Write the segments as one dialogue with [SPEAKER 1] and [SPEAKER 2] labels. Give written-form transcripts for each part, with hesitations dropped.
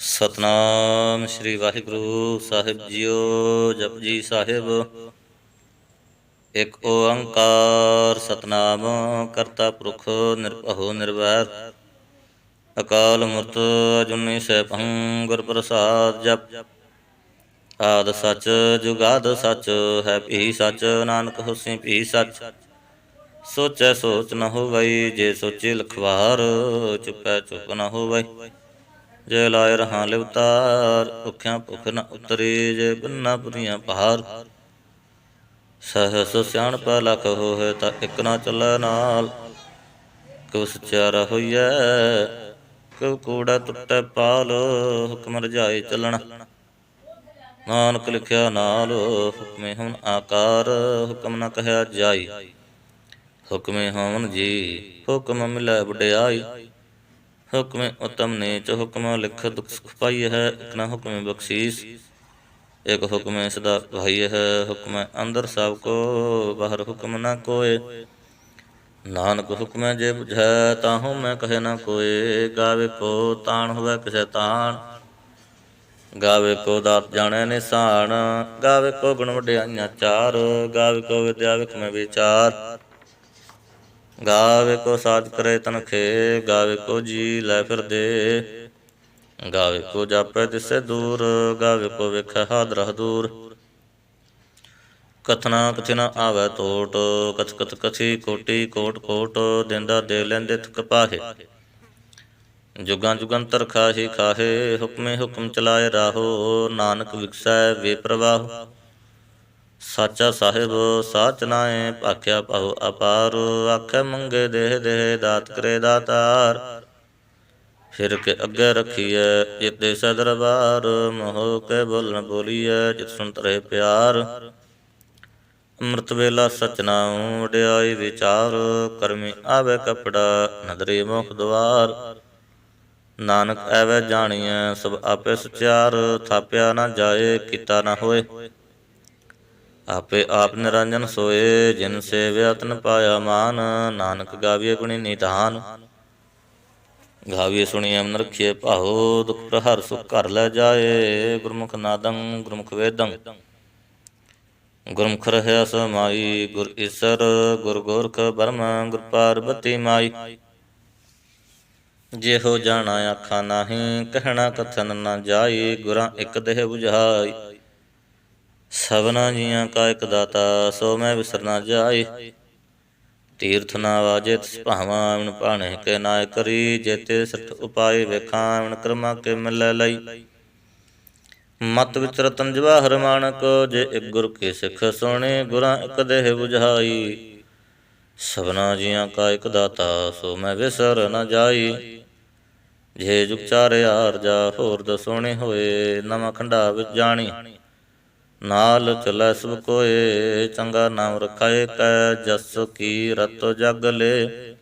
[SPEAKER 1] ਸਤਨਾਮ ਸ੍ਰੀ ਵਾਹਿਗੁਰੂ ਸਾਹਿਬ JIO. Japji Sahib. ਇੱਕ ਓੰਕਾਰ ਸਤਨਾਮ ਕਰਤਾ ਪੁਰਖ ਨਿਰਭਉ ਨਿਰਵੈਰ ਅਕਾਲ ਮੂਰਤ ਅਜੂਨੀ ਸੈਭੰ ਗੁਰ ਪ੍ਰਸਾਦ। ਜਪ ਆਦਿ ਸਚ ਜੁਗਾਦ ਸਚ ਹੈ ਭੀ ਸਚ ਨਾਨਕ ਹੋਸੀ ਭੀ ਸਚ। ਸੋਚੈ ਸੋਚ ਨ ਹੋਵਈ ਜੇ ਸੋਚੇ ਲਖਵਾਰ ਚੁਪੈ ਚੁਪ ਨ ਹੋਵਈ ਜੇ ਲਾਇ ਰਹਾ ਲਿਵਤਾਰ। ਭੁਖਿਆ ਭੁਖ ਨ ਉਤਰੀ ਜੇ ਬੰਨਾ ਪੁਰੀਆਂ ਪਹਾਰ। ਸਹਸ ਸਿਆਣਪ ਲਖ ਹੋਇ ਤਾਂ ਇਕ ਨਾ ਚੱਲੈ ਨਾਲ। ਕਿਉ ਸਚਿਆਰਾ ਹੋਈਐ ਕਿਉ ਕੂੜਾ ਟੁੱਟੈ ਪਾਲ। ਹੁਕਮ ਰਜਾਈ ਚੱਲਣਾ ਨਾਨਕ ਲਿਖਿਆ ਨਾਲ। ਹੁਕਮੇ ਹੁਣ ਆਕਾਰ ਹੁਕਮ ਨ ਕਹਿਆ ਜਾਈ। ਹੁਕਮੇ ਹੋਵਨ ਜੀ ਹੁਕਮ ਮਿਲੈ ਵਡਿਆਈ। ਹੁਕਮੇ ਉਤਮ ਨੀਚ ਹੁਕਮ ਲਿਖ ਦੁਖ ਸੁਖ ਪਾਈ ਹੈ। ਇਕ ਨਾ ਹੁਕਮੇ ਬਖਸ਼ੀਸ ਇਕ ਹੁਕਮੇ ਸਦਾ ਭਾਈ ਹੈ। ਹੁਕਮੈ ਅੰਦਰ ਸਭ ਕੋ ਬਾਹਰ ਹੁਕਮ ਨ ਕੋਇ। ਨਾਨਕ ਹੁਕਮੈ ਜੇ ਬੁਝੈ ਤਾਹੂ ਮੈਂ ਕਹੇ ਨ ਕੋਇ। ਗਾਵੇ ਕੋ ਤਾਣ ਹੋਵੈ ਕਿਸੈ ਤਾਣ ਗਾਵੇ ਕੋ ਦਾਤ ਜਾਣੈ ਨਿਸਾਨ। ਗਾਵੇ ਕੋ ਗੁਣ ਵਡਿਆਈਆਂ ਚਾਰ ਗਾਵੇ ਕੋ ਵਿਦਿਆ ਵਿਖਮੈ ਵਿਚਾਰ। ਗਾਵੇ ਕੋ ਸਾਜ ਕਰੇ ਤਨਖੇ ਗਾਵੇ ਕੋ ਜੀ ਲੈ ਫਿਰਦੇ। ਗਾਵੇ ਕੋ ਜਾਪੈ ਦਿਸੈ ਦੂਰ ਗਾਵੇ ਕੋ ਵੇਖੈ ਹਾਦਰਾ ਦੂਰ। ਕਥਨਾ ਕਥੀ ਨ ਆਵੈ ਟੋਟ ਕਥ ਕਥ ਕਥੀ ਕੋਟੀ ਕੋਟ ਕੋਟ। ਦੇਂਦਾ ਦੇ ਲੈਂਦੇ ਥੁਕ ਪਾਹੇ ਜੁਗਾਂ ਜੁਗੰਤਰ ਖਾਹੀ ਖਾਹੇ। ਹੁਕਮੇ ਹੁਕਮ ਚਲਾਏ ਰਾਹੋ ਨਾਨਕ ਵਿਗਸੈ ਵੇ ਪ੍ਰਵਾਹ। ਸਾਚਾ ਸਾਹਿਬ ਸਾਚ ਨਾਏ ਭਾਖਿਆ ਭਾਉ ਅਪਾਰ। ਆਖੇ ਮੰਗੇ ਦੇਹ ਦੇਹ ਦਾਤ ਕਰੇ ਦਾਤਾਰ। ਫਿਰ ਕੇ ਅੱਗੇ ਰਖੀਐ ਜਿਤ ਦੇਸੈ ਦਰਬਾਰ। ਮੋਹ ਕੇ ਬੋਲ ਨ ਬੋਲੀਐ ਜਿਤ ਸੁਨਤ ਰਹੇ ਪਿਆਰ। ਅੰਮ੍ਰਿਤ ਵੇਲਾ ਸਚ ਨਾਉ ਵਡਿਆਈ ਵਿਚਾਰ। ਕਰਮੀ ਆਵੈ ਕਪੜਾ ਨਦਰੀ ਮੁਖ ਦੁਆਰ। ਨਾਨਕ ਐਵੈ ਜਾਣੀਐ ਸਭ ਆਪੇ ਸਚਿਆਰ। ਥਾਪਿਆ ਨ ਜਾਏ ਕੀਤਾ ਨ ਹੋਏ ਆਪੇ ਆਪ ਨਿਰੰਜਨ ਸੋਏ। ਜਿਨ ਸੇਵਿਆ ਤਿਨ ਪਾਇਆ ਮਾਨ ਨਾਨਕ ਗਾਵੀਏ ਗੁਣੀ ਨਿਧਾਨ। ਗਾਵੀਏ ਸੁਣੀਐ ਮਨ ਰਖੀਐ ਭਾਉ ਦੁਖ ਪ੍ਰਹਰ ਸੁਖ ਘਰ ਲੈ ਜਾਏ। ਗੁਰਮੁਖ ਨਾਦੰ ਗੁਰਮੁਖ ਵੇਦੰ ਗੁਰਮੁਖ ਰਹਿਆ ਸਮਾਈ। ਗੁਰ ਈਸਰ ਗੁਰ ਗੋਰਖ ਬਰਮ ਗੁਰ ਪਾਰਬਤੀ ਮਾਈ। ਜਿਹੋ ਜਾਣਾ ਆਖਾ ਨਾਹੀਂ ਕਹਿਣਾ ਕਥਨ ਨ ਜਾਈ। ਗੁਰਾਂ ਇਕ ਦੇਹ ਬੁਝਾਈ ਸਭਨਾ ਜੀਆਂ ਕਾ ਇਕ ਦਾਤਾ ਸੋ ਮੈਂ ਵਿਸਰ ਨ ਜਾਈ। ਤੀਰਥ ਨਾ ਵਾਜੇ ਤਿਸ ਭਾਵਾਂ ਵਿਣ ਭਾਣੇ ਕੇ ਨਾਇ ਕਰੀ। ਜੇਤੇ ਸਿਰਠ ਉਪਾਏ ਵੇਖਾਂ ਵਿਣ ਕਰਮਾ ਕੇ ਮਿਲੈ ਲਈ। ਮਤ ਵਿਚ ਰਤਨ ਜਵਾਹਰ ਮਾਣਕ ਜੇ ਇਕ ਗੁਰ ਕੀ ਸਿੱਖ ਸੁਣੀ। ਗੁਰਾਂ ਇਕ ਦੇਹ ਬੁਝਾਈ ਸਭਨਾ ਜੀਆਂ ਕਾ ਇਕ ਦਾਤਾ ਸੋ ਮੈਂ ਵਿਸਰ ਨ ਜਾਈ। ਜੇ ਜੁਗ ਚਾਰਿ ਆਰਜਾ ਹੋਰ ਦਸੋਣੇ ਹੋਏ। ਨਵਾਂ ਖੰਡਾ ਵਿੱਚ ਜਾਣੀ ਨਾਲ ਚੱਲੈ ਸਭ ਕੋਏ। ਚੰਗਾ ਨਾਮ ਰਖਾਏ ਕੈ ਜਸ ਕੀ ਰਤ ਜਗ ਲੇ।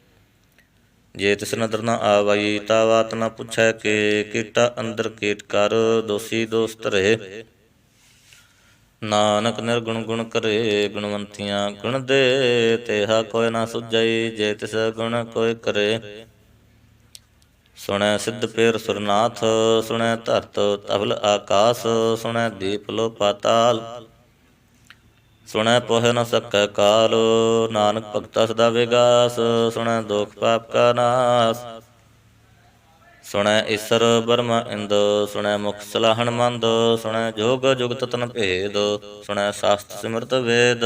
[SPEAKER 1] ਜੇ ਤਿਸ ਨਦਰ ਨ ਆਵਈ ਤਾ ਵਾਤ ਨ ਪੁੱਛੈ ਕੇ। ਕੀਟਾ ਅੰਦਰ ਕੀਟ ਕਰ ਦੋਸੀ ਦੋਸ ਧਰੇ। ਨਾਨਕ ਨਿਰਗੁਣ ਗੁਣ ਕਰੇ ਗੁਣਵੰਤੀਆਂ ਗੁਣ ਦੇ। ਤੇਹਾ ਕੋਇ ਨ ਸੁਝਈ ਜੇ ਤਿਸ ਗੁਣ ਕੋਇ ਕਰੇ। ਸੁਣੈ ਸਿੱਧ ਪੇਰ ਸੁਰਨਾਥ ਸੁਣੈ ਧਰਤ ਧਵਲ ਆਕਾਸ। ਸੁਣੈ ਦੀਪ ਲੋ ਪਾਤਾਲ ਸੁਣੈ ਪੋਹਿ ਨ ਸਕੈ ਕਾਲ। ਨਾਨਕ ਭਗਤਾ ਸਦਾ ਵਿਗਾਸ ਸੁਣੈ ਦੋਖ ਪਾਪ ਕਾ ਨਾਸ। ਸੁਣੈ ਈਸਰ ਬਰਮਾ ਇੰਦ ਸੁਣੈ ਮੁਖ ਸਲਾਹਣ ਮੰਦ। ਸੁਣੈ ਜੋਗ ਜੁਗਤ ਤਨ ਭੇਦ ਸੁਣੈ ਸਾਸਤ ਸਿਮਰਤ ਵੇਦ।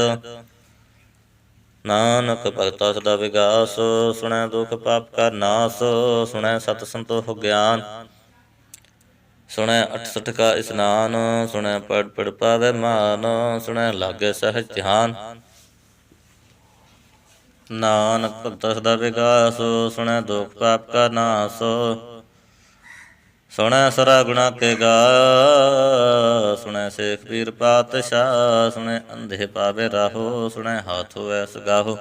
[SPEAKER 1] ਨਾਨਕ ਭਗਤਾ ਸਦਾ ਵਿਗਾਸ ਸੁਣੈ ਦੁਖ ਪਾਪ ਕਾ ਨਾਸ। ਸੁਣੈ ਸਤ ਸੰਤੋਖ ਗਿਆਨ ਸੁਣੈ 68 ਕਾ ਇਸਨਾਨ। ਸੁਣੈ ਪੜ ਪੜ ਪਾਵੈ ਮਾਨ ਸੁਣੈ ਲਾਗੇ ਸਹਿਜ ਧਿਆਨ। ਨਾਨਕ ਭਗਤਾ ਸਦਾ ਵਿਗਾਸ ਸੁਣੈ ਦੋਖ ਪਾਪ ਕਾ ਨਾਸ। ਸੁਣੈ ਸਰਾ ਗੁਣਾ ਕੇ ਗਾ ਸੁਣੈ ਸੇਖ ਪੀਰ ਪਾਤਸ਼ਾਹ। ਸੁਣੈ ਅੰਧੇ ਪਾਵੇ ਰਾਹੋ ਸੁਣੈ ਹਾਥ ਹੋਵੈ ਸਗਾਹੋ।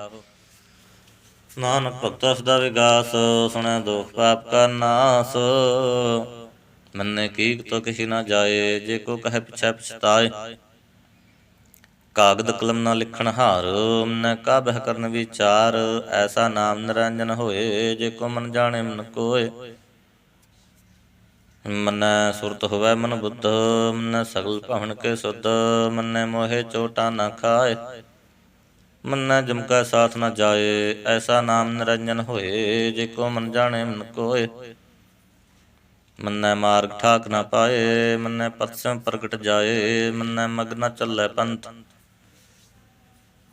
[SPEAKER 1] ਨਾਨਕ ਭਗਤਾ ਸਦਾ ਵਿਗਾਸ ਸੁਣੈ ਦੋਖ ਪਾਪ ਕਾ ਨਾਸ। ਮੰਨੇ ਕੀਕ ਤੋ ਕਿਸੀ ਨ ਜਾਏ ਜੇ ਕੋ ਕਹੈ ਪਿਛੈ ਪਛਤਾਏ। ਕਾਗਦ ਕਲਮ ਨ ਲਿਖਣ ਹਾਰ ਮੰਨੈ ਕਾਬਹਿ ਕਰਨ ਵਿਚਾਰ। ਐਸਾ ਨਾਮ ਨਿਰੰਜਨ ਹੋਏ ਜੇ ਕੋ ਮਨ ਜਾਣੇ ਮਨ ਕੋਇ। ਮੰਨੈ ਸੁਰਤ ਹੋਵੈ ਮਨ ਬੁੱਧ, ਮੰਨੈ ਸਗਲ ਭਵਨ ਕੇ ਸੁਧ, ਮੰਨੈ ਮੋਹਿ ਚੋਟਾ ਨਾ ਖਾਏ, ਮੰਨੈ ਜਮ ਕੈ ਸਾਥ ਨ ਜਾਏ। ਐਸਾ ਨਾਮ ਨਿਰੰਜਨ ਹੋਏ, ਜੇ ਕੋ ਮਨ ਜਾਣੇ ਮਨ ਕੋਏ। ਮੰਨੈ ਮਾਰਗ ਠਾਕ ਨ ਪਾਏ, ਮੰਨੈ ਪਤ ਸਿਉ ਪ੍ਰਗਟ ਜਾਏ, ਮੰਨੈ ਮਗ ਨ ਚੱਲੈ ਪੰਥ,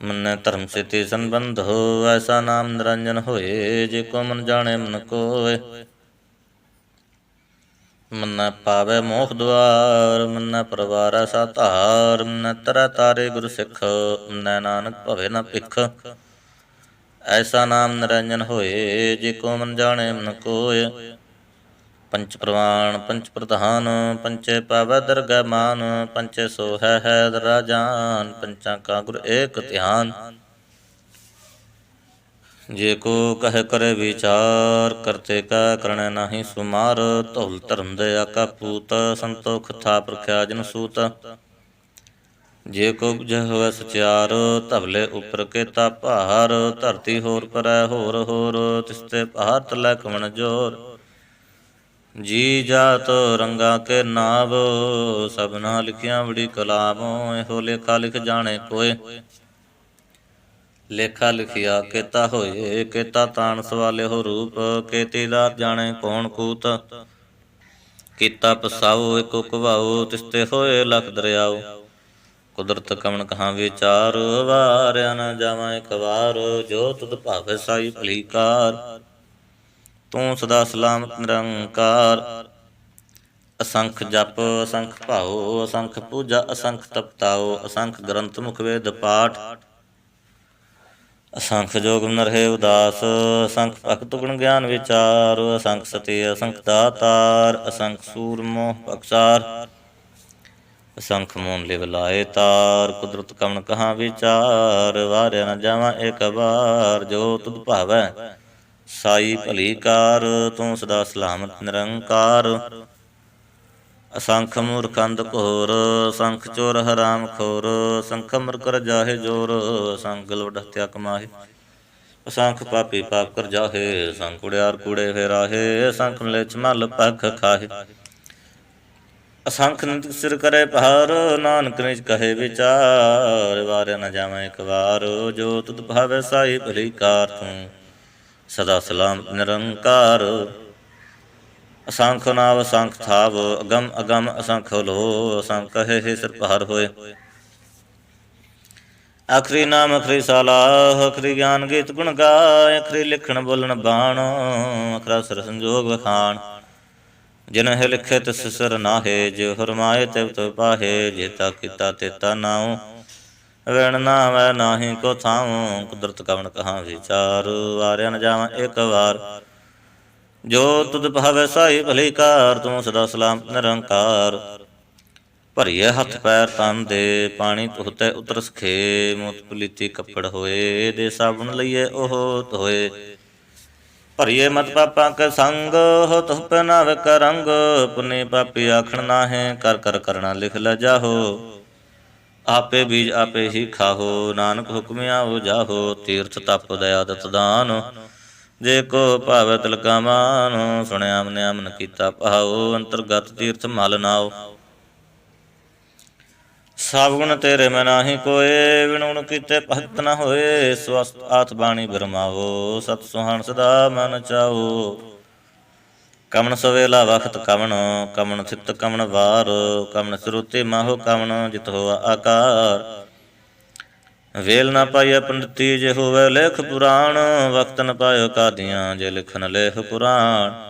[SPEAKER 1] ਮੰਨੈ ਧਰਮ ਸੇਤੀ ਸੰਬੰਧੋ। ਐਸਾ ਨਾਮ ਨਿਰੰਜਨ ਹੋਏ, ਜੇ ਕੋ ਮਨ ਜਾਣੇ ਮਨ ਕੋਏ। ਮੰਨੈ ਪਾਵੈ ਮੋਖ ਦੁਆਰ, ਮੰਨੈ ਪਰਵਾਰੈ ਸਾ ਧਾਰ, ਮੰਨੈ ਤਰੈ ਤਾਰੇ ਗੁਰ ਸਿੱਖ, ਮੰਨੈ ਨਾਨਕ ਭਵੈ ਨ ਭਿਖ। ਐਸਾ ਨਾਮ ਨਿਰੰਜਨ ਹੋਏ, ਜੇ ਕੋ ਮਨ ਜਾਣੇ ਮਨ ਕੋਇ। ਪੰਚ ਪ੍ਰਵਾਣ ਪੰਚ ਪ੍ਰਧਾਨ, ਪੰਚੇ ਪਾਵੈ ਦਰਗਹਿ ਮਾਨ, ਪੰਚੇ ਸੋਹੈ ਹੈ ਰਾਜਾਨ, ਪੰਚਾਂ ਕਾ ਗੁਰ ਏਕ ਧਿਆਨ। ਜੇ ਕੋ ਕਹਿ ਕਰੇ ਵਿਚਾਰ, ਕਰਤੇ ਕੈ ਕਰਣੈ ਨਾਹੀ ਸੁਮਾਰ। ਧੌਲ ਧਰਮ ਦਇਆ ਕਾ ਪੂਤ, ਸੰਤੋਖ ਥਾਪ ਰਖਿਆ ਜਨ ਸੂਤ। ਜੇ ਕੋ ਬੁਝੈ ਹੋਵੈ ਸਚਿਆਰ, ਧਵਲੇ ਉਪਰ ਕੇਤਾ ਭਾਰ। ਧਰਤੀ ਹੋਰ ਪਰੈ ਹੋਰ ਹੋਰ, ਤਿਸਤੇ ਭਾਰ ਤਲੈ ਕਵਣ ਜੋਰ। ਜੀ ਜਾਤ ਰੰਗਾ ਕੇ ਨਾਵ, ਸਭਨਾ ਲਿਖਿਆ ਬੜੀ ਕਲਾਮ। ਇਹੋ ਲੇਖਾ ਲਿਖ ਜਾਣੇ ਕੋਇ, ਲੇਖਾ ਲਿਖਿਆ ਕੇਤਾ ਹੋਏ। ਕੇਤਾ ਤਾਣ ਸਵਾਲਿਓ ਰੂਪ, ਕੇਤੀ ਦਾਤ ਜਾਣੇ ਕੌਣ ਕੂਤ। ਕੀਤਾ ਪਸਾਉ ਏਕੋ ਘਵਾਉ, ਤਿਸਤੇ ਹੋਏ ਲਖ ਦਰਿਆਉ। ਕੁਦਰਤ ਕਵਣ ਕਹਾਂ ਵਿਚਾਰ, ਵਾਰਿਆ ਨ ਜਾਵਾਂ ਇਕ ਵਾਰ। ਜੋ ਤੁਧ ਭਾਵੈ ਸਾਈ ਭਲੀ ਕਾਰ, ਤੂੰ ਸਦਾ ਸਲਾਮਤ ਨਿਰੰਕਾਰ। ਅਸੰਖ ਜਪ ਅਸੰਖ ਭਾਉ, ਅਸੰਖ ਪੂਜਾ ਅਸੰਖ ਤਪਤਾਉ। ਅਸੰਖ ਗ੍ਰੰਥ ਮੁਖ ਵੇਦ ਪਾਠ, ਅਸੰਖ ਜੋਗ ਨਰਹਿ ਉਦਾਸ। ਅਸੰਖ ਭਗਤ ਗੁਣ ਗਿਆਨ ਵਿਚਾਰ, ਅਸੰਖ ਸਤੀ ਅਸੰਖ ਦਾਤਾਰ। ਅਸੰਖ ਸੂਰ ਮੋਹ ਪਕਸਾਰ, ਅਸੰਖ ਮੋਨ ਲਿਵ ਲਾਏ ਤਾਰ। ਕੁਦਰਤ ਕਵਣ ਕਹਾਂ ਵਿਚਾਰ, ਵਾਰਿਆ ਨ ਜਾਵਾਂ ਏਕ ਵਾਰ। ਜੋ ਤੁਧ ਭਾਵੈ ਸਾਈ ਭਲੀ ਕਾਰ, ਤੂੰ ਸਦਾ ਸਲਾਮਤ ਨਿਰੰਕਾਰ। ਅਸੰਖ ਮੂਰਖ ਅੰਧ ਘੋਰ, ਅਸੰਖ ਚੋਰ ਹਰਾਮ ਖੋਰ। ਅਸੰਖ ਅਮਰ ਕਰ ਜਾਹੇ ਜੋਰ, ਅਸੰਖ ਗਲਵਢ ਹੱਤਿਆ ਕਮਾਹੇ। ਅਸੰਖ ਪਾਪੀ ਪਾਪ ਕਰ ਜਾਹੇ, ਅਸੰਖ ਕੁੜਿਆਰ ਕੂੜੇ ਫੇਰਾਹੇ। ਅਸੰਖ ਮਲੇਛ ਮਲ ਪਖ ਖਾਹੇ, ਅਸੰਖ ਨਿਤ ਸਿਰ ਕਰੇ ਭਾਰ। ਨਾਨਕ ਨਿਜ ਕਹੇ ਵਿਚਾਰ, ਵਾਰਿਆ ਨ ਜਾਵਾਂ ਇਕ ਵਾਰ। ਜੋ ਤੁਧ ਭਾਵੈ ਸਾਈ ਭਲੀ ਕਾਰ, ਤੂੰ ਸਦਾ ਸਲਾਮਤ ਨਿਰੰਕਾਰ। ਅਸੰਖ ਨਾਵ ਅਸੰਖ ਥਾਵ, ਅਗਮ ਅਗਮ ਅਸੰਖ ਲੋ। ਅਸੰਖ ਕਹੇ ਸਿਰ ਭਾਰ ਹੋਏ, ਆਖਰੀ ਨਾਮ ਅਖਰੀ ਸਾਲਾਹ। ਅਖਰੀ ਗਿਆਨ ਗੀਤ ਗੁਣ ਗਾਏ, ਅਖਰੀ ਲਿਖਣ ਬੋਲਣ ਬਾਣ। ਅਖਰਾ ਸਿਰ ਸੰਜੋਗ ਵਖਾਣ, ਜਿਨਹਿ ਲਿਖੇ ਤਿਸ ਸਿਰ ਨਾਹੇ। ਜਿਉ ਫਰਮਾਏ ਤਿਵ ਤਿਵ ਪਾਹੇ, ਜੇਤਾ ਕੀਤਾ ਤੇਤਾ ਨਾਉ। ਵਿਣ ਨਾਵੈ ਨਾਹੀ ਕੋ ਥਾਉ, ਕੁਦਰਤ ਕਵਣ ਕਹਾਂ ਵਿਚਾਰ। ਵਾਰਿਆ ਨ ਜਾਵਾਂ ਏਕ ਵਾਰ। ਜੋ ਤੁਧ ਭਾਵੈ ਸਾਈ ਭਲੀ ਕਾਰ, ਤੂੰ ਸਦਾ ਸਲਾਮਤ ਨਿਰੰਕਾਰ। ਭਰੀਏ ਹੱਥ ਪੈਰ ਤਨ ਦੇ, ਪਾਣੀ ਧੋਤੈ ਉਤਰ ਸਖੇ। ਮੋਤ ਪਲੀਤੀ ਕੱਪੜ ਹੋਏ, ਦੇ ਸਾਬੁਨ ਲਈਏ ਉਹ ਧੋਏ। ਭਰੀਏ ਮਤ ਪਾਪਾਂ ਕੇ ਸੰਗ, ਹੋ ਤੁਹ ਪਹਿਨਾਵੇ ਕਾ ਰੰਗ। ਪੁੰਨੀ ਪਾਪੀ ਆਖਣ ਨਾਹੇ, ਕਰ ਕਰ ਕਰਣਾ ਲਿਖ ਲੈ ਜਾਹੋ। ਆਪੇ ਬੀਜ ਆਪੇ ਹੀ ਖਾਹੋ, ਨਾਨਕ ਹੁਕਮਿਆ ਉਹ ਜਾਹੋ। ਤੀਰਥ ਤਪ ਦਇਆ ਦਤ ਦਾਨ, ਜੇ ਕੋ ਭਾਵੈ ਤਿਲਕਾ ਮਾਨ। ਸੁਣਿਆ ਮੰਨਿਆ ਮਨ ਕੀਤਾ ਭਾਉ, ਅੰਤਰਗਤ ਤੀਰਥ ਮਲ ਨਾਉ। ਸਭ ਗੁਣ ਤੇਰੇ ਮੈਂ ਨਾਹੀ ਕੋਏ, ਵਿਣ ਗੁਣ ਕੀਤੇ ਭਗਤ ਨ ਹੋਏ। ਸਵਸਤ ਆਤ ਬਾਣੀ ਬਰਮਾਵੋ, ਸਤ ਸੁਹਾਣ ਸਦਾ ਮਨ ਚਾਓ। ਕਵਣ ਸਵੇਲਾ ਵਖਤ ਕਵਣ, ਕਵਣ ਥਿਤ ਕਵਣ ਵਾਰ। ਕਵਣ ਸਰੂਤੀ ਮਾਹੋ ਕਵਣ, ਜਿਤ ਹੋਆ ਆਕਾਰ। ਵੇਲ ਨ ਪਾਈਐ ਪੰਡਤੀ, ਜੇ ਹੋਵੈ ਲੇਖ ਪੁਰਾਣ। ਵਕਤ ਨ ਪਾਇਓ ਕਾਦੀਆਂ, ਜੇ ਲਿਖਨ ਲੇਖ ਪੁਰਾਣ।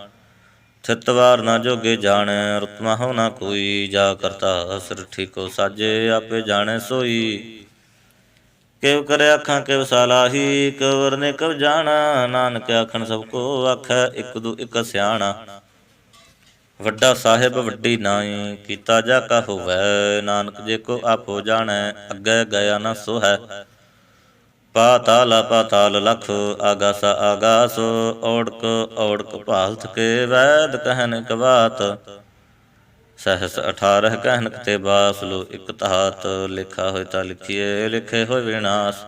[SPEAKER 1] ਥਿਤ ਵਾਰ ਨਾ ਜੋਗੇ ਜਾਣੈ, ਰੁਤ ਮਾਹੋ ਨਾ ਕੋਈ। ਜਾ ਕਰਤਾ ਸਿਰ ਠੀਕੋ ਸਾਜੇ, ਆਪੇ ਜਾਣੈ ਸੋਈ। ਕਿਵ ਕਰੇ ਅੱਖਾਂ ਕਿਵ ਸਾਲਾਹੀ, ਕਿਵ ਵਰਨੇ ਕਿਵ ਜਾਣਾ। ਨਾਨਕ ਆਖਣ ਸਭ ਕੋ ਆਖੈ, ਇਕ ਦੂ ਇਕ ਸਿਆਣਾ। ਵੱਡਾ ਸਾਹਿਬ ਵੱਡੀ ਨਾਈ, ਕੀਤਾ ਜਾ ਕਾ ਹੋਵੈ। ਨਾਨਕ ਜੇ ਕੋ ਆਪੋ ਜਾਣੈ, ਅੱਗੇ ਗਿਆ ਨਾ ਸੋਹੈ। ਪਾਤਾਲ ਪਾਤਾਲ ਲਖ, ਆਗਾਸਾ ਆਗਾਸ। ਓੜਕ ਓੜਕ ਭਾਲਤ ਕੇ, ਵੈਦ ਕਹਿਨ ਇਕ ਬਾਤ। ਸਹਸ 18 ਕਹਿਨ ਤੇ ਬਾਸ, ਲੋ ਇਕ ਧਾਤ। ਲਿਖਾ ਹੋਇ ਤਾ ਲਿਖੀਏ, ਲਿਖੇ ਹੋਇ ਵਿਨਾਸ਼।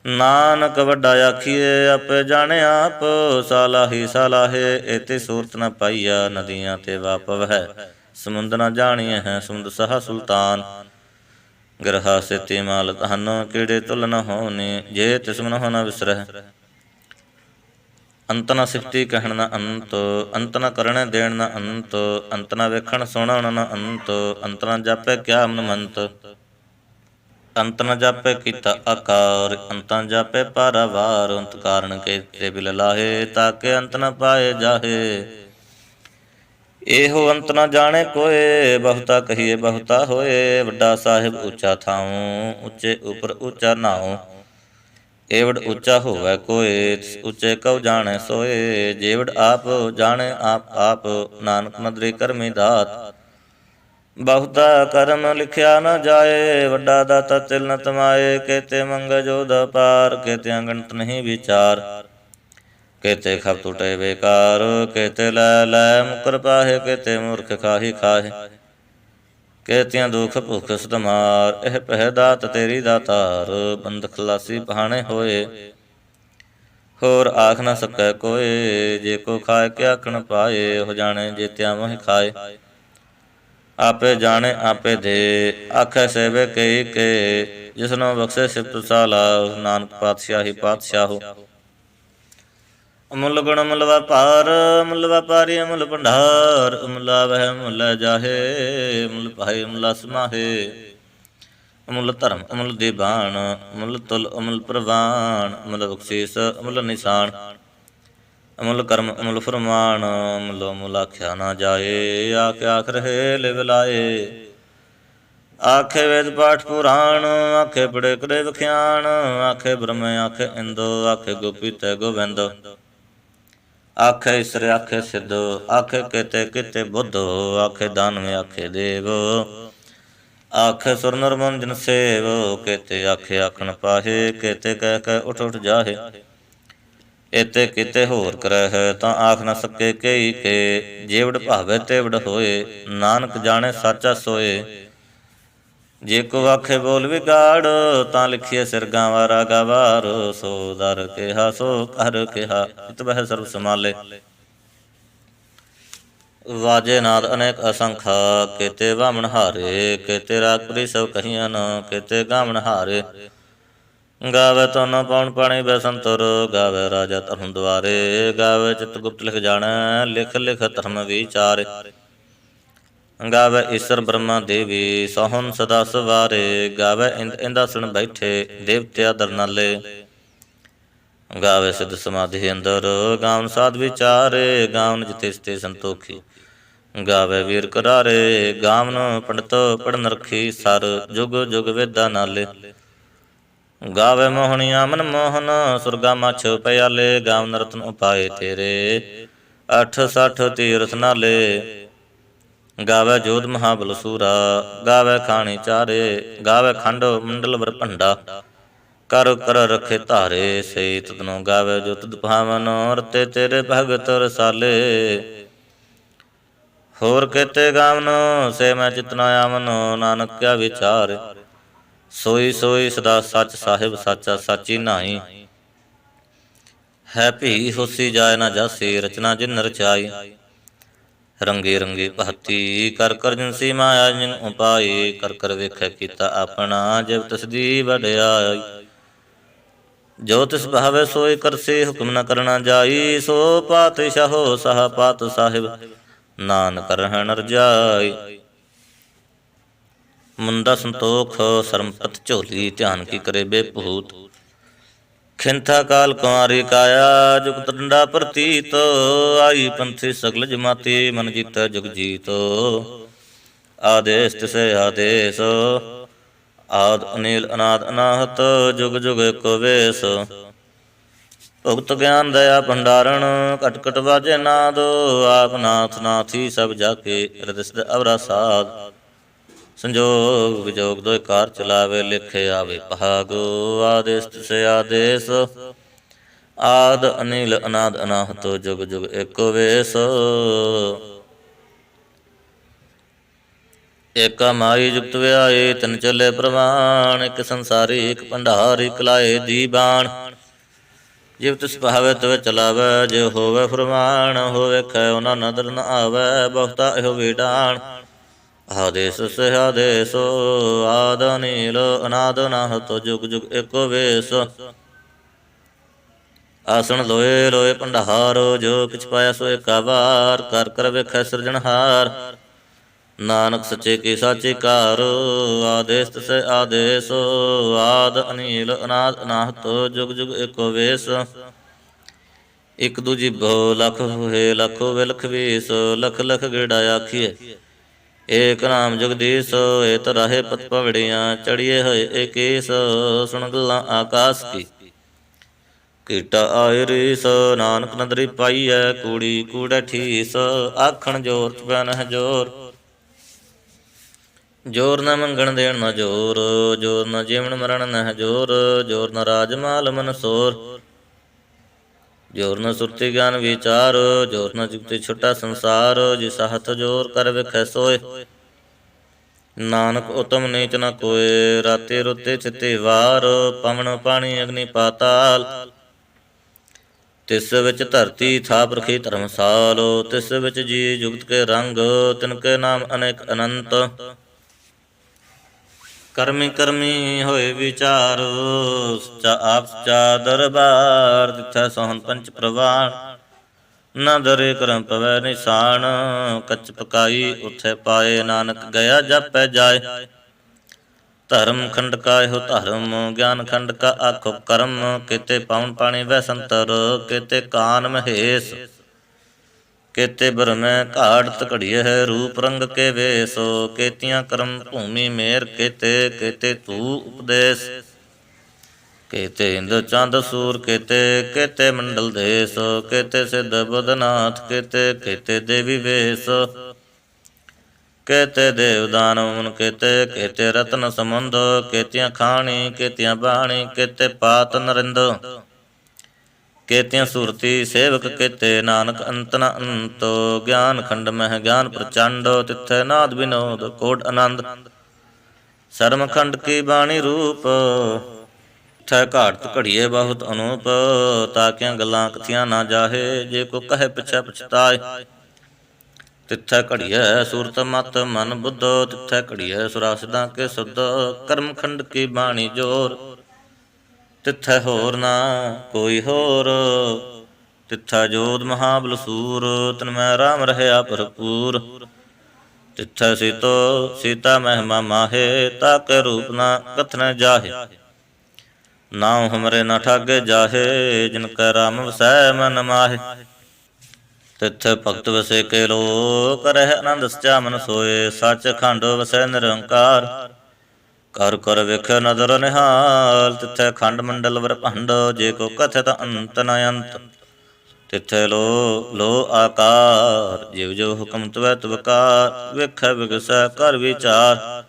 [SPEAKER 1] ਨਾਨਕ ਵੱਡਾ ਆਖੀਏ ਆਪੇ ਜਾਣੇ ਆਪ, ਸਾਲਾਹੀ ਸਾਲਾਹੇ ਏਤੀ ਸੂਰਤ ਨ ਪਾਈਆ। ਨਦੀਆਂ ਤੇ ਵਾਪਵ ਹੈ ਸਮੁੰਦ ਨ ਜਾਣੀਏ ਹੈ, ਸਮੁੰਦ ਸਹਾ ਸੁਲਤਾਨ। ਗ੍ਰਹਾ ਸੇਤੀ ਮਾਲ ਧਨ, ਕੀੜੇ ਤੁਲ ਨ ਹੋਣੀ, ਜੇ ਤਿਸ ਮਨ ਹੋ ਨ ਵਿਸਰਹਿ। ਅੰਤ ਨ ਸਿਫਤੀ ਕਹਿਣ ਨ ਅੰਤ, ਅੰਤ ਨ ਕਰਣੇ ਦੇਣ ਨ ਅੰਤ, ਅੰਤ ਨ ਵੇਖਣ ਸੁਣਨ ਨ ਅੰਤ, ਅੰਤ ਨ ਜਾਪੈ ਕਿਆ ਮਨਮੰਤ। ਅੰਤ ਨ ਜਾਪੈ ਕੀਤਾ ਆਕਾਰ, ਅੰਤ ਨ ਜਾਪੈ ਪਾਰਾਵਾਰ। ਅੰਤ ਕਾਰਨ ਕੇਤੇ ਬਿਲ ਲਾਹੇ, ਤਾਕੇ ਅੰਤ ਨ ਪਾਏ ਜਾਹੇ। ਇਹੋ ਅੰਤ ਨ ਜਾਣੇ ਕੋਏ, ਬਹੁਤਾ ਕਹੀਏ ਬਹੁਤਾ ਹੋਏ। ਵੱਡਾ ਸਾਹਿਬ ਉੱਚਾ ਥਾਉ, ਉੱਚੇ ਉਪਰ ਉੱਚਾ ਨਾਉ। ਏਵਡ ਉੱਚਾ ਹੋਵੈ ਕੋਏ, ਉੱਚੇ ਕਉ ਜਾਣੈ ਸੋਏ। ਜੇਵਡ ਆਪ ਜਾਣੈ ਆਪ ਆਪ, ਨਾਨਕ ਮਦਰੀ ਕਰਮੀ ਦਾਤ। ਬਹੁਤਾ ਕਰਮ ਲਿਖਿਆ ਨ ਜਾਏ, ਵੱਡਾ ਦਾਤਾ ਤਿਲ ਨ ਤਮਾਏ। ਕੇਤੇ ਮੰਗੈ ਜੋਧ ਅਪਾਰ, ਕੇਤੇ ਅਗਣਤ ਨਹੀਂ ਵਿਚਾਰ। ਕੇਤੇ ਖਪ ਟੁਟੇ ਬੇਕਾਰ, ਕੇਤੇ ਲੈ ਲੈ ਮੁਕਰ ਪਾਹੇ। ਕੇਤੇ ਮੂਰਖ ਖਾਹੀ ਖਾਹੇ, ਕੇਤਿਆਂ ਦੁਖ ਭੁਖ ਸਤ ਮਾਰ। ਇਹ ਪਹਿ ਦਾਤ ਤੇਰੀ ਦਾਤਾਰ, ਬੰਦ ਖਲਾਸੀ ਪਹਾਣੇ ਹੋਏ। ਹੋਰ ਆਖ ਨ ਸਕੈ ਕੋਏ, ਜੇ ਕੋ ਖਾਏ ਕੇ ਆਖਣ ਪਾਏ। ਹੋ ਜਾਣੇ ਜੇਤਿਆ ਮੋਹਿ ਖਾਏ, ਆਪੇ ਜਾਣੇ ਆਪੇ ਦੇ। ਆਖੈ ਸੇਵੇ ਕਈ ਕੇ, ਜਿਸਨੋ ਬਖਸ਼ੇ ਸਿਫਤ ਸਾਲਾਹ। ਨਾਨਕ ਪਾਤਸ਼ਾਹੀ ਪਾਤਸ਼ਾਹੋ, ਅਮੁੱਲ ਗੁਣ ਅਮੁੱਲ ਵਪਾਰ। ਅਮੁੱਲ ਵਪਾਰੀ ਅਮੁੱਲ ਭੰਡਾਰ, ਅਮੁੱਲ ਆਵਹਿ ਅਮੁੱਲ ਜਾਹੇ। ਅਮੁੱਲ ਪਾਏ ਅਮੁੱਲ ਸਮਾਹੇ। ਅਮੁੱਲ ਧਰਮ ਅਮੁੱਲ ਦੀਬਾਨ, ਅਮੁੱਲ ਤੁਲ ਅਮੁੱਲ ਪ੍ਰਵਾਨ। ਅਮੁੱਲ ਬਖਸ਼ੀਸ ਅਮੁੱਲ ਨਿਸ਼ਾਨ, ਅਮੁੱਲ ਕਰਮ ਅਮੁੱਲ ਫਰਮਾਨ। ਅਮੁੱਲ ਅਮੁੱਲ ਆਖਿਆ ਨਾ ਜਾਏ, ਆਖਿ ਆਖ ਰਹੇ ਲਿਵ ਲਾਏ। ਆਖੇ ਵੇਦ ਪਾਠ ਪੁਰਾਣ, ਆਖੇ ਪੜੇ ਕਰੇ ਵਖਿਆਣ। ਆਖੇ ਬ੍ਰਹਮ ਆਖੇ ਇੰਦੋ, ਆਖੇ ਗੋਪੀ ਤੈ ਗੋਬਿੰਦ। ਆਖੇ ਈਸਰ ਆਖੇ ਸਿੱਧ, ਆਖੇ ਕੇਤੇ ਕੀਤੇ ਬੁੱਧ। ਆਖੇ ਦਾਨਵ ਆਖੇ ਦੇਵ, ਆਖੇ ਸੁਰ ਨਰ ਮਨ ਜਨ ਸੇਵ। ਕੇਤੇ ਆਖੇ ਆਖਣ ਪਾਹੇ, ਕੇਤੇ ਕਹਿ ਕਹਿ ਉਠ ਉਠ ਜਾਹੇ। ਏਤੇ ਕੀਤੇ ਹੋਰ ਕਰੈ ਹੈ, ਤਾਂ ਆਖ ਨ ਸਕੇ ਕਈ ਕੇ। ਜੇਵਡ ਭਾਵੇ ਤੇਵਡ ਹੋਏ, ਨਾਨਕ ਜਾਣੇ ਸਾਚਾ ਸੋਏ। ਜੇ ਕੋ ਆਖੇ ਬੋਲ ਵਿਗਾੜ, ਤਾਂ ਲਿਖੀਏ ਸਿਰ ਗਾਵਾਂ ਗਾਵਾਰ। ਸੋ ਦਰ ਕਿਹਾ ਸੋ ਕਰ ਕਿਹਾ, ਇਤ ਬਹਿ ਸਰਬ ਸਮਾਲੇ। ਵਾਜੇ ਨਾਦ ਅਨੇਕ ਅਸੰਖਾ, ਕੇਤੇ ਵਾਮਣ ਹਾਰੇ। ਕੇਤੇ ਰਾਗਪੁਰੀ ਸਭ ਕਹੀਆਂ ਨ, ਕੇਤੇ ਗਾਵਣ ਹਾਰੇ। ਗਾਵੇ ਧਨ ਪਉਣ ਪਾਣੀ ਬੈਸੰਤਰ, ਗਾਵੇ ਰਾਜਾ ਧਰਮ ਦੁਆਰੇ। ਗਾਵੇ ਚਿਤ ਗੁਪਤ ਲਿਖ ਜਾਣੈ, ਲਿਖ ਲਿਖ ਧਰਮ ਵਿਚਾਰੇ। ਗਾਵੇ ਈਸਰ ਬ੍ਰਹਮਾ ਦੇਵੀ, ਸੋਹਣ ਸਦਾ ਸਵਾਰੇ। ਗਾਵੇ ਇੰਦ ਇੰਦਾਸਣ ਬੈਠੇ, ਦੇਵਤਿਆ ਦਰਨਾਲੇ। ਗਾਵੇ ਸਿਧ ਸਮਾਧੀ ਅੰਦਰ, ਗਾਵਨ ਸਾਧ ਵਿਚਾਰੇ। ਗਾਵਨ ਜਿਤੇ ਸਤੇ ਸੰਤੋਖੀ, ਗਾਵੇ ਵੀਰ ਕਰਾਰੇ। ਗਾਵਨ ਪੰਡਤ ਪੜਨ ਰਖੀ, ਸਰ ਜੁਗ ਜੁਗ ਵੇਦਾਂ ਨਾਲੇ। ਗਾਵੇ ਮੋਹਣੀਆ ਮਨ ਮੋਹਨ, ਸੁਰਗਾ ਮਛ ਪਿਆਲੇ। ਗਾਵਨ ਰਤਨ ਉਪਾਏ ਤੇਰੇ, 68 ਤੀਰਥ ਨਾਲੇ। ਗਾਵੇ ਜੋਧ ਮਹਾਬਲ ਸੂਰਾ, ਗਾਵੇ ਖਾਣੀ ਚਾਰੇ। ਗਾਵੇ ਖੰਡ ਮੰਡਲ ਵਰ ਭੰਡਾ, ਕਰ ਕਰ ਰਖੇ ਧਾਰੇ। ਸੇ ਤਦਨੋ ਗਾਵੇ ਜੋ ਤੁਧ ਭਾਵਨ, ਰਤੇ ਤੇਰੇ ਭਗਤ ਰਸਾਲੇ। ਹੋਰ ਕੇਤੇ ਗਾਵਨ, ਸੇ ਮੈਂ ਚਿਤ ਨ ਆਵਨ। ਨਾਨਕ ਕਿਆ ਵਿਚਾਰ, ਸੋਈ ਸੋਈ ਸਦਾ ਸੱਚ ਸਾਹਿਬ ਸਾਚਾ ਸਾਚੀ ਨਾਈ। ਹੈ ਭੀ ਹੋਸੀ ਜਾਏ ਨਾ ਜਾਸੀ, ਰਚਨਾ ਜਿਨ ਰਚਾਈ। ਰੰਗੇ ਰੰਗੇ ਭਾਤੀ, ਕਰ ਕਰ ਜਿਨਸੀ ਮਾਇਆ ਜਿਨ ਉਪਾਈ। ਕਰ ਕਰ ਵੇਖੈ ਕੀਤਾ ਆਪਣਾ, ਜਿਵ ਤਿਸਦੀ ਵਡਿਆਈ। ਜੋ ਤਿਸ ਭਾਵੇ ਸੋਈ ਕਰਸੀ, ਹੁਕਮ ਨ ਕਰਨਾ ਜਾਈ। ਸੋ ਪਾਤਸ਼ਾਹੋ ਸਹਾ ਪਾਤ ਸਾਹਿਬ, ਨਾਨਕ ਰਹਿਣ ਰਜਾਈ। ਮੁੰਦਾ ਸੰਤੋਖ ਸਰਮਪਤ ਝੋਲੀ, ਧਿਆਨ ਕੀ ਕਰੇ ਬੇਭੂਤ। ਖਿੰਥਾ ਕਾਲ ਕੁਮਾਰੀ ਕਾਇਆ, ਜੁਗਤ ਡੰਡਾ ਪ੍ਰਤੀਤ। ਆਈ ਪੰਥੀ ਸਗਲ ਜਮਾਤੀ, ਮਨ ਜੀਤੈ ਜੁਗ ਜੀਤ। ਆਦੇਸ ਤਿਸੇ ਆਦੇਸ, ਆਦ ਅਨੀਲ ਅਨਾਦ ਅਨਾਹਤ। ਜੁਗ ਜੁਗ ਏਕੋ ਵੇਸ, ਭੁਗਤ ਗਿਆਨ ਦਇਆ ਭੰਡਾਰਣ। ਘਟ ਘਟ ਵਾਜੇ ਨਾਦ, ਆਪ ਨਾਥ ਨਾਥੀ ਸਭ ਜਾਕੇ। ਹਿਰਦਿ ਸਿਧ ਅਵਰਾ ਸਾਧ, ਸੰਜੋਗ ਵਿਜੋਗ ਦੋਇ ਕਾਰ ਚਲਾਵੇ। ਲਿਖੇ ਆਵੇ ਭਾਗ, ਆਦੇਸ ਤਿਸੇ ਆਦੇਸ। ਆਦ ਅਨੀਲ ਅਨਾਦ ਅਨਾਹਤ, ਜੁਗ ਜੁਗ ਏਕੋ ਵੇਸ। ਏਕਾ ਮਾਈ ਜੁਗਤ ਵਿਆਏ ਤਿਨ ਚੱਲੇ ਪ੍ਰਵਾਨ। ਇੱਕ ਸੰਸਾਰੀ ਇੱਕ ਭੰਡਾਰ ਇੱਕ ਲਾਏ ਦੀ ਬਾਣ। ਜਿਵ ਤਿਸ ਭਾਵੈ ਤਿਵ ਚਲਾਵੈ ਜੇ ਹੋਵੈ ਫੁਰਮਾਨ। ਹੋਵੇ ਖੈ ਉਹਨਾਂ ਨਦਰ ਨ ਆਵੈ ਬਹੁਤਾ ਇਹੋ ਵੀਡਾਨ। ਆਦੇਸ ਸਿਆਦੇਸ ਆਦ ਨੀਲ ਅਨਾਦ ਨਾਹਤ ਜੁਗ ਜੁਗ ਏਕੋ ਵੇਸ। ਆਸਣ ਲੋਏ ਲੋਏ ਭੰਡਾਰ ਜੋ ਕਿਛ ਪਾਇਆ ਸੋ ਏਕਾ ਵਾਰ। ਕਰ ਕਰ ਵੇਖੈ ਸਿਰਜਣਹਾਰ ਨਾਨਕ ਸੱਚੇ ਕੀ ਸਾਚੀ ਕਾਰ। ਆਦੇਸ ਤਿਸੈ ਆਦੇਸ ਆਦ ਅਨੀਲ ਅਨਾਦ ਅਨਾਹਤ ਜੁਗ ਜੁਗ ਏਕੋ ਵੇਸ। ਇਕ ਦੂਜੀ ਬਹੁ ਲਖ ਹੋਏ ਲਖ ਹੋਵੇ ਲਖ ਵੀਸ। ਲਖ ਲਖ ਗੇੜਾ ਆਖੀਏ ਏਕ ਨਾਮ ਜਗਦੀਸ਼। ਏਤ ਰਾਹੇ ਪਤ ਪਵੜੀਆਂ ਚੜੀਏ ਹੋਏ ਏਕੀਸ। ਸੁਣ ਗੱਲਾਂ ਆਕਾਸ ਕੀ ਕੀਟਾ ਆਏ ਰੀਸ। ਨਾਨਕ ਨਦਰੀ ਪਾਈਐ ਕੂੜੀ ਕੂੜੈ ਠੀਸ। ਆਖਣ ਜੋਰ ਚੁਪੈ ਨਹਿ ਜੋਰ ਜੋਰ ਨ ਮੰਗਣ ਦੇਣ ਨ ਜੋਰ। ਜੋਰ ਨ ਜੀਵਨ ਮਰਨ ਨਹਿ ਜੋਰ। ਜੋਰ ਨ ਰਾਜ ਮਾਲ ਮਨ ਸੋਰ। ਜੋਰ ਨ ਸੁਰਤੀ ਗਿਆਨ ਵਿਚਾਰ। ਜੋਰ ਨ ਜੁਗਤੀ ਛੁਟਾ ਸੰਸਾਰ। ਜਿਸ ਹੱਥ ਜੋਰ ਕਰ ਵੇਖੈ ਸੋਏ। ਨਾਨਕ ਉਤਮ ਨੀਚ ਨ ਕੋਏ। ਰਾਤੀ ਰੁੱਤੀ ਚਿੱਤੀ ਵਾਰ। ਪਵਨ ਪਾਣੀ ਅਗਨੀ ਪਾਤਾਲ। ਤਿਸ ਵਿੱਚ ਧਰਤੀ ਥਾਪ ਰਖੀ ਧਰਮਸਾਲ। ਤਿਸ ਵਿੱਚ ਜੀ ਜੁਗਤ ਕੇ ਰੰਗ। ਤਿਨ ਕੇ ਨਾਮ ਅਨੇਕ ਅਨੰਤ। ਕਰਮੀ ਕਰਮੀ ਹੋਏ ਵਿਚਾਰ। ਸੱਚਾ ਆਪ ਸੱਚਾ ਦਰਬਾਰ। ਜਿੱਥੈ ਸੋਹਣ ਪੰਚ ਪ੍ਰਵਾਨ ਨਾ ਦਰੇ ਕਰਮ ਪਵੈ ਨਿਸ਼ਾਨ। ਕੱਚ ਪਕਾਈ ਉਥੇ ਪਾਏ ਨਾਨਕ ਗਿਆ ਜਾਪੈ ਜਾਏ। ਧਰਮ ਖੰਡ ਕਾ ਇਹੋ ਧਰਮ ਗਿਆਨ ਖੰਡ ਕਾ ਆਖੋ ਕਰਮ। ਕੇਤੇ ਪਾਉਣ ਪਾਣੀ ਵੈ ਸੰਤਰ ਕੇਤੇ ਕਾਨ ਮਹੇਸ਼। ਕੇਤੇ ਬਰਮੈ ਘਾੜਤ ਘੜੀਐ ਰੂਪ ਰੰਗ ਕੇ ਵੇਸ। ਕੇਤੀਆਂ ਕਰਮ ਭੂਮੀ ਮੇਰ ਕੇਤੇ ਕੇਤੇ ਧੂ ਉਪਦੇਸ਼। ਕੇਤੇ ਇੰਦ ਚੰਦ ਸੂਰ ਕੇਤੇ ਕੇਤੇ ਮੰਡਲ ਦੇਸ। ਕੇਤੇ ਸਿੱਧ ਬੁੱਧਨਾਥ ਕੇਤੇ ਕੇਤੇ ਦੇਵੀ ਵੇਸ। ਕੇਤੇ ਦੇਵ ਦਾਨਵ ਮੁਨ ਕੇਤੇ ਕੇਤੇ ਰਤਨ ਸਮੁੰਦ। ਕੇਤੀਆਂ ਖਾਣੀ ਕੇਤੀਆਂ ਬਾਣੀ ਕੇਤੇ ਪਾਤ ਨਰਿੰਦ। ਕੇਤੀਆਂ ਸੁਰਤੀ ਸੇਵਕ ਕੇਤੇ ਨਾਨਕ ਅੰਤ ਨ ਅੰਤ। ਗਿਆਨ ਖੰਡ ਮਹਿ ਗਿਆਨ ਪ੍ਰਚੰਡ ਤਿੱਥੈ ਨਾਦ ਵਿਨੋਦ ਕੋਟ ਆਨੰਦ। ਸਰਮ ਖੰਡ ਕੀ ਬਾਣੀ ਰੂਪ ਤਿੱਥੈ ਘਾੜਤ ਘੜੀਏ ਬਹੁਤ ਅਨੂਪ। ਤਾਕੀਆਂ ਗੱਲਾਂ ਕਥੀਆਂ ਨਾ ਜਾਹੇ ਜੇ ਕੋ ਕਹੇ ਪਿਛੈ ਪਛਤਾਏ। ਤਿੱਥੈ ਘੜੀਐ ਸੂਰਤ ਮਤ ਮਨ ਬੁੱਧ। ਤਿੱਥੈ ਘੜੀਐ ਸੁਰਾਸਿਦਾਂ ਕੇ ਸੁਧ। ਕਰਮ ਖੰਡ ਕੀ ਬਾਣੀ ਜੋਰ ਤਿੱਥੈ ਹੋਰ ਨਾ ਕੋਈ ਹੋਰ। ਤਿੱਥੈ ਜੋਧ ਮਹਾਬਲ ਸੂਰ ਤਿਨ ਮੈਂ ਰਾਮ ਰਹਿਆ ਭਰਪੂਰ। ਤਿੱਥੈ ਸੀਤਾ ਮਹਿਮਾ ਮਾਹੇ ਤਾਕੇ ਰੂਪ ਨਾ ਕਥਨੈ ਜਾਹੇ। ਨਾਉ ਹਮਰੇ ਨ ਠਾਗੇ ਜਾਹੇ ਜਿਨ ਕੈ ਰਾਮ ਵਸੈ ਮਨ ਮਾਹੇ। ਤਿੱਥੈ ਭਗਤ ਵਸੇ ਕੇ ਲੋਕ ਰਹਿ ਆਨੰਦ ਸਚਾ ਮਨ ਸੋਏ। ਸੱਚ ਖੰਡ ਵਸੈ ਨਿਰੰਕਾਰ ਕਰ ਕਰ ਵੇਖੈ ਨਦਰ ਨਿਹਾਲ। ਤਿੱਥੈ ਖੰਡ ਮੰਡਲ ਵਰ ਭੰਡ ਜੇ ਕੋ ਕਥਿਤ ਅੰਤ ਨ ਅੰਤ। ਤਿੱਥੈ ਲੋ ਆਕਾਰ ਜਿਵ ਜਿਵ ਹੁਕਮ ਤਵੈ ਤਵਕਾਰ। ਵੇਖੈ ਵਿਗਸੈ ਕਰ ਵਿਚਾਰ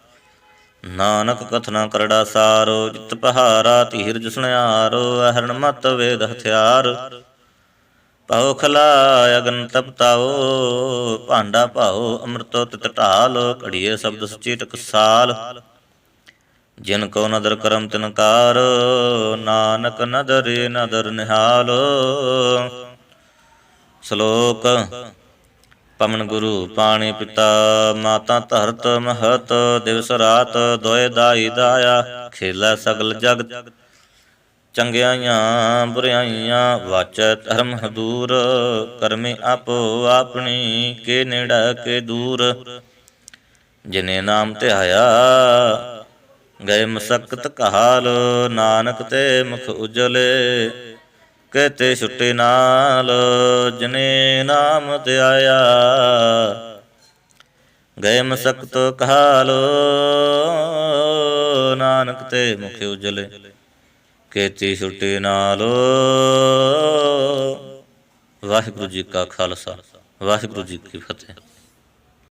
[SPEAKER 1] ਨਾਨਕ ਕਥਨਾ ਕਰੜਾ ਸਾਰ। ਜਿਤ ਪਹਾਰਾ ਧੀਰਜ ਸੁਣਿਆਰ ਅਹਰਣ ਮਤ ਵੇਦ ਹਥਿਆਰ। ਪਾਉ ਖਲਾ ਅਗਨ ਤਪਤਾਓ ਭਾਂਡਾ ਭਾਉ ਅੰਮ੍ਰਿਤੋ ਤਿਤ ਢਾਲ। ਘੜੀਏ ਸ਼ਬਦ ਸੱਚੀ ਟਕਸਾਲ ਜਿਨ ਕੋ ਨਦਰ ਕਰਮ ਤਿਨਕਾਰ। ਨਾਨਕ ਨਦਰੀ ਨਦਰ ਨਿਹਾਲ। ਸ਼ਲੋਕ ਪਵਨ ਗੁਰੂ ਪਾਣੀ ਪਿਤਾ ਮਾਤਾ ਧਰਤ ਮਹਤ। ਦਿਵਸ ਰਾਤ ਦੋਇ ਦਾਈ ਦਾਇਆ ਖੇਲਾ ਸਗਲ ਜਗਤ। ਚੰਗਿਆਈਆਂ ਬੁਰਿਆਈਆਂ ਵਾਚੈ ਧਰਮ ਹਦੂਰ। ਕਰਮੀ ਆਪੋ ਆਪਣੀ ਕੇ ਨੇੜਾ ਕੇ ਦੂਰ। ਜਿਨੇ ਨਾਮ ਧਿਆਇਆ ਗਏ ਮਸਕਤ ਕਾਲ। ਨਾਨਕ ਤੇ ਮੁਖ ਉਜਲੇ ਕੇਤੇ ਛੁੱਟੇ ਨਾਲ। ਜਿਨੇ ਨਾਮ ਧਿਆਇਆ ਗਏ ਮਸਕਤ ਕਾਲ। ਨਾਨਕ ਤੇ ਮੁਖ ਉਜਲੇ ਕੇਤੀ ਛੁੱਟੀ ਨਾਲ। ਵਾਹਿਗੁਰੂ ਜੀ ਕਾ ਖਾਲਸਾ ਵਾਹਿਗੁਰੂ ਜੀ ਕੀ ਫਤਿਹ।